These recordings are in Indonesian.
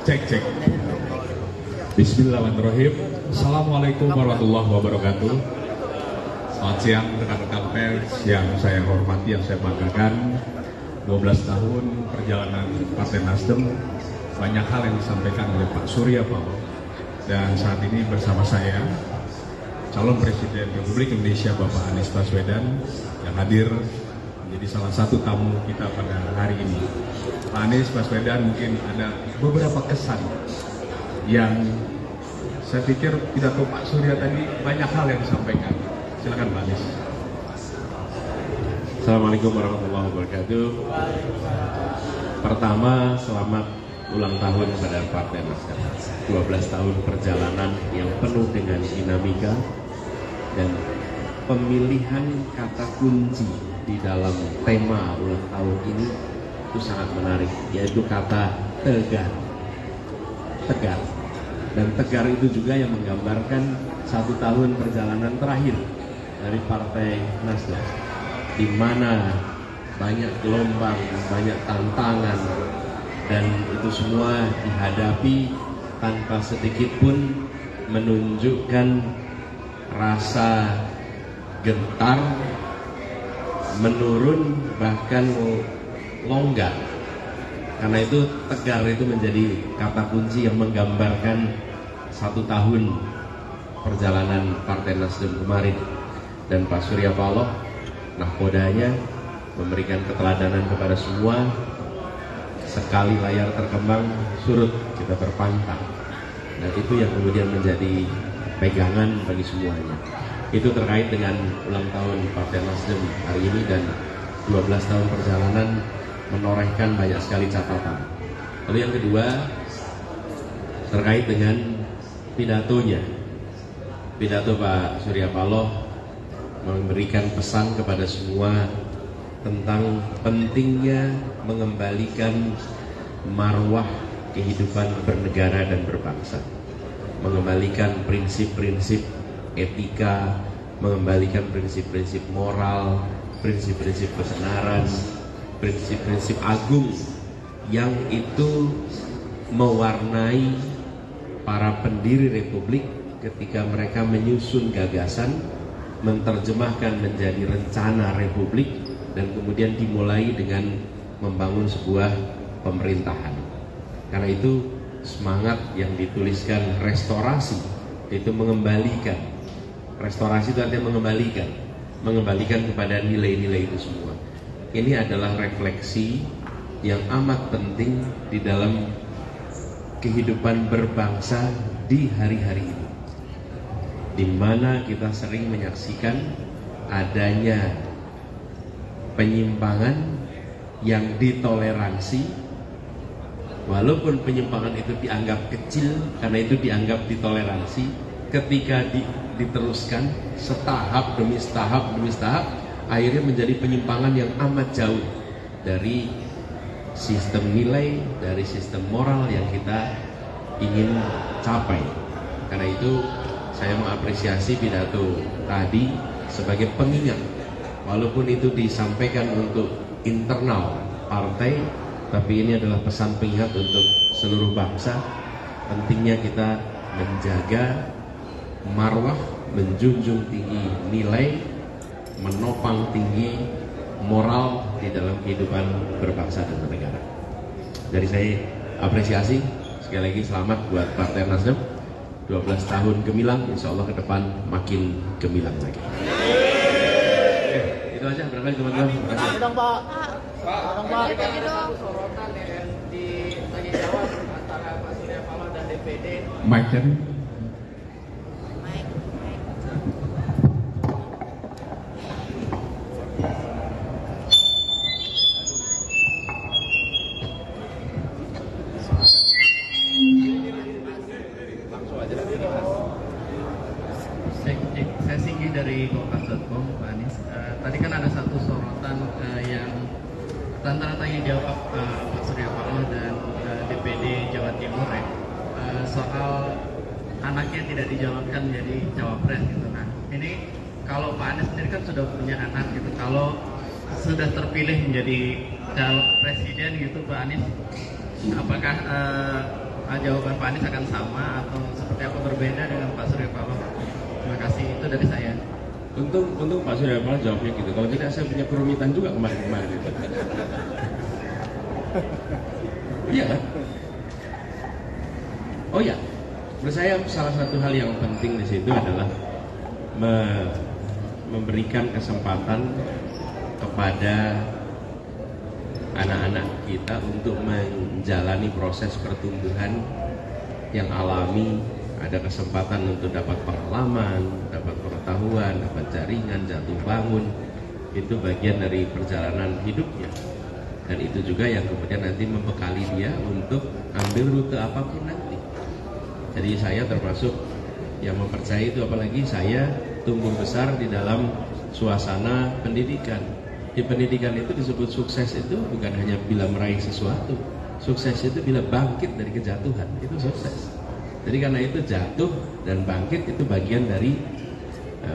Cek cek. Bismillahirrahmanirrahim. Assalamualaikum warahmatullahi wabarakatuh. Selamat siang rekan-rekan pers yang saya hormati, yang saya banggakan. 12 tahun perjalanan Partai Nasdem, banyak hal yang disampaikan oleh Pak Surya Paloh. Dan saat ini bersama saya calon Presiden Republik Indonesia Bapak Anies Baswedan yang hadir menjadi salah satu tamu kita pada hari ini. Pak Anies Baswedan, mungkin ada beberapa kesan yang saya pikir pidato Pak Surya tadi banyak hal yang disampaikan. Silakan Pak Anies. Assalamualaikum warahmatullahi wabarakatuh. Pertama, selamat ulang tahun kepada Partai Nasdem. 12 tahun perjalanan yang penuh dengan dinamika dan pemilihan kata kunci di dalam tema ulang tahun ini itu sangat menarik, yaitu kata tegar. Tegar. Dan tegar itu juga yang menggambarkan 1 tahun perjalanan terakhir dari Partai Nasdem, di mana banyak gelombang, banyak tantangan, dan itu semua dihadapi tanpa sedikit pun menunjukkan rasa gentar, menurun, bahkan longgar. Karena itu tegar itu menjadi kata kunci yang menggambarkan 1 tahun perjalanan Partai Nasdem kemarin. Dan Pak Surya Paloh nahkodanya memberikan keteladanan kepada semua. Sekali layar terkembang, surut kita berpantang. Dan itu yang kemudian menjadi pegangan bagi semuanya. Itu terkait dengan ulang tahun Partai Nasdem hari ini, dan 12 tahun perjalanan menorehkan banyak sekali catatan. Lalu yang kedua, terkait dengan pidatonya. Pidato Pak Surya Paloh memberikan pesan kepada semua tentang pentingnya mengembalikan marwah kehidupan bernegara dan berbangsa, mengembalikan prinsip-prinsip etika, mengembalikan prinsip-prinsip moral, prinsip-prinsip kebenaran, prinsip-prinsip agung yang itu mewarnai para pendiri republik ketika mereka menyusun gagasan, menerjemahkan menjadi rencana republik, dan kemudian dimulai dengan membangun sebuah pemerintahan. Karena itu semangat yang dituliskan restorasi itu mengembalikan. Restorasi itu artinya mengembalikan kepada nilai-nilai itu semua. Ini adalah refleksi yang amat penting di dalam kehidupan berbangsa di hari-hari ini, di mana kita sering menyaksikan adanya penyimpangan yang ditoleransi, walaupun penyimpangan itu dianggap kecil karena itu dianggap ditoleransi. Ketika diteruskan setahap demi setahap demi setahap, akhirnya menjadi penyimpangan yang amat jauh dari sistem nilai, dari sistem moral yang kita ingin capai. Karena itu saya mengapresiasi pidato tadi sebagai pengingat, walaupun itu disampaikan untuk internal partai, tapi ini adalah pesan pengingat untuk seluruh bangsa. Pentingnya kita menjaga marwah, menjunjung tinggi nilai, menopang tinggi moral di dalam kehidupan berbangsa dan bernegara. Dari saya apresiasi, sekali lagi selamat buat Partai Nasdem. 12 tahun gemilang, insya Allah ke depan makin gemilang lagi. Itu aja, berangkat teman-teman. Dong Pak. Pak. Ada satu sorotan yang ditanya jawab antara Pak Surya Paloh dan DPD. Mike kan? Saya Singgi dari Kompas.com, Pak Anies. Tadi kan ada satu sorotan yang antara tanya jawab Pak Surya Paloh dan DPD Jawa Timur ya, soal anaknya tidak dijalankan menjadi cawapres gitu. Nah, ini kalau Pak Anies sendiri kan sudah punya anak gitu, kalau sudah terpilih menjadi calon presiden gitu Pak Anies, apakah jawaban Pak Anies akan sama atau seperti apa berbeda dengan Pak Surya Paloh? Terima kasih, itu dari saya. Untung Pak Surya Paloh jawabnya gitu. Kalau tidak saya punya kerumitan juga kemarin-kemarin itu. Iya kan? Oh ya, menurut saya salah satu hal yang penting di situ adalah memberikan kesempatan kepada anak-anak kita untuk menjalani proses pertumbuhan yang alami. Ada kesempatan untuk dapat pengalaman, dapat pengetahuan, dapat jaringan, jatuh bangun. Itu bagian dari perjalanan hidupnya. Dan itu juga yang kemudian nanti membekali dia untuk ambil rute apapun nanti. Jadi saya termasuk yang mempercayai itu, apalagi saya tumbuh besar di dalam suasana pendidikan. Di pendidikan itu disebut sukses itu bukan hanya bila meraih sesuatu. Sukses itu bila bangkit dari kejatuhan, itu sukses. Jadi karena itu jatuh dan bangkit itu bagian dari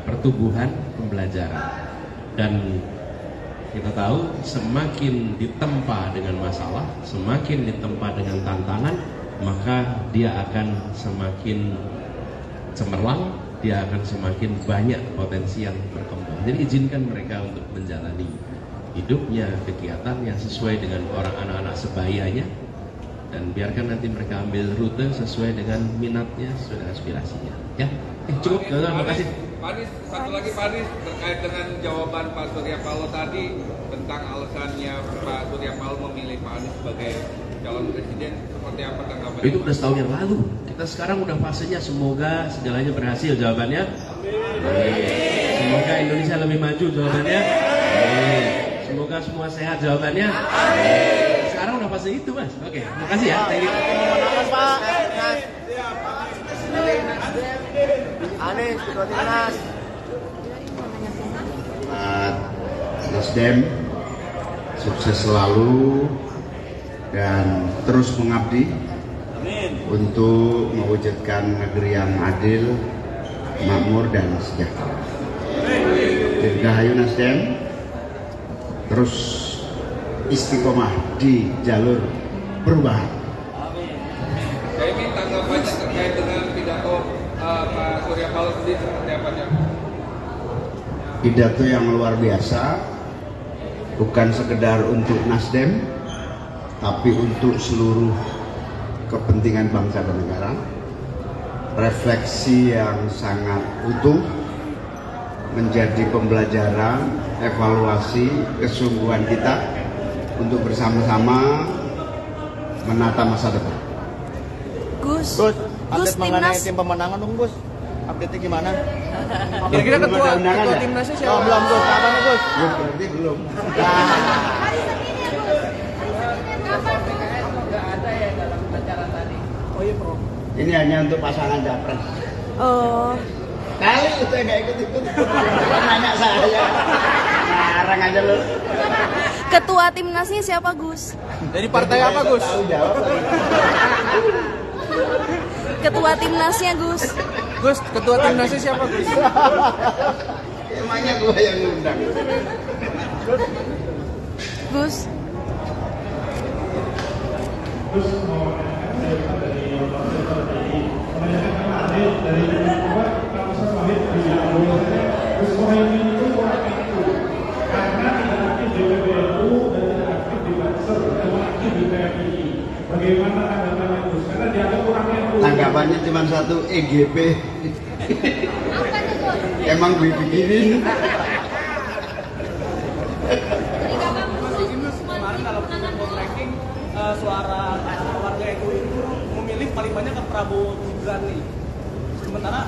pertumbuhan pembelajaran. Dan kita tahu semakin ditempa dengan masalah, semakin ditempa dengan tantangan, maka dia akan semakin cemerlang, dia akan semakin banyak potensi yang berkembang. Jadi izinkan mereka untuk menjalani hidupnya, kegiatannya sesuai dengan orang anak-anak sebayanya, dan biarkan nanti mereka ambil rute sesuai dengan minatnya, sesuai dengan aspirasinya. Ya, cukup. Terima kasih. Pak Anies, satu lagi Pak Anies terkait dengan jawaban Pak Surya Paloh tadi tentang alasannya Pak Surya Paloh memilih Pak Anies sebagai calon presiden, seperti apa tanggapannya? Itu udah setahun yang lalu. Kita sekarang udah fasenya semoga segalanya berhasil. Jawabannya amin. Semoga Indonesia lebih maju. Jawabannya amin. Semoga semua sehat. Jawabannya amin. Sekarang udah fase itu, Mas. Oke, terima kasih ya. Thank you. Anies, ketua timnas. Nasdem sukses selalu dan terus mengabdi untuk mewujudkan negeri yang adil, makmur dan sejahtera. Dirgahayu Nasdem terus istiqomah di jalur perubahan. Saya ingin tanggapannya terkait dengan pidato Pak Surya Paloh sendiri seperti apa? Pidato yang luar biasa, bukan sekedar untuk Nasdem, tapi untuk seluruh kepentingan bangsa dan negara. Refleksi yang sangat utuh, menjadi pembelajaran, evaluasi kesungguhan kita untuk bersama-sama menata masa depan. Gus, update mengenai tim pemenangan dong Gus. Update-nya gimana? Kira-kira ketua timnasnya siapa? Belum Gus, apa nih Gus? Berarti belum. Ini hanya untuk pasangan capres. Oh. Kali itu nggak ikut-ikut. Nanya saya. Ngarang aja lu. Ketua timnasnya siapa Gus? Dari partai apa Gus? Tahu jawab. Ketua timnasnya Gus. Gus, ketua timnasnya siapa Gus? Emangnya gua yang ngundang. Gus. Tanggapannya cuma satu, EGP. Emang gue pikirin. Kemarin dalam polling suara warga NU itu memilih paling banyak ke Prabowo Gibran nih. Sementara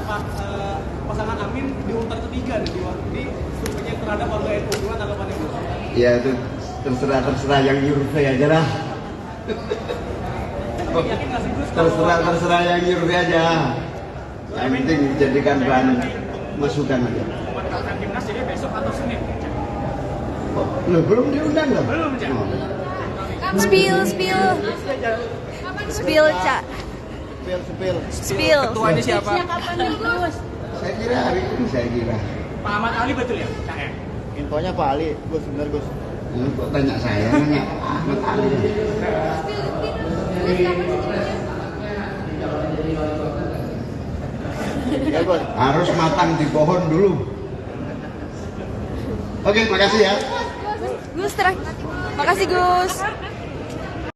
pasangan Amin di urutan ketiga nih di surveinya terhadap warga NU. Gimana tanggapannya Gus? Ya itu terserah yang survei aja lah. Yakin nggak sih Gus? Terserah yang survei aja. Yang penting dijadikan bahan masukan aja. Membatalkan timnas jadi besok atau Senin? Oh, loh, belum diundang loh? Belum, Cak. Oh. Spill, Cak. Spill. Ketuanya siapa? Saya kira hari ini saya kira. Pak Ahmad Ali betul ya? Cak ya? Infonya Pak Ali, Gus, bener Gus. Lu kok tanya saya, nanya Ahmad Ali. Ya, Gus. Harus matang di pohon dulu. Oke, makasih ya. Gus, makasih Gus.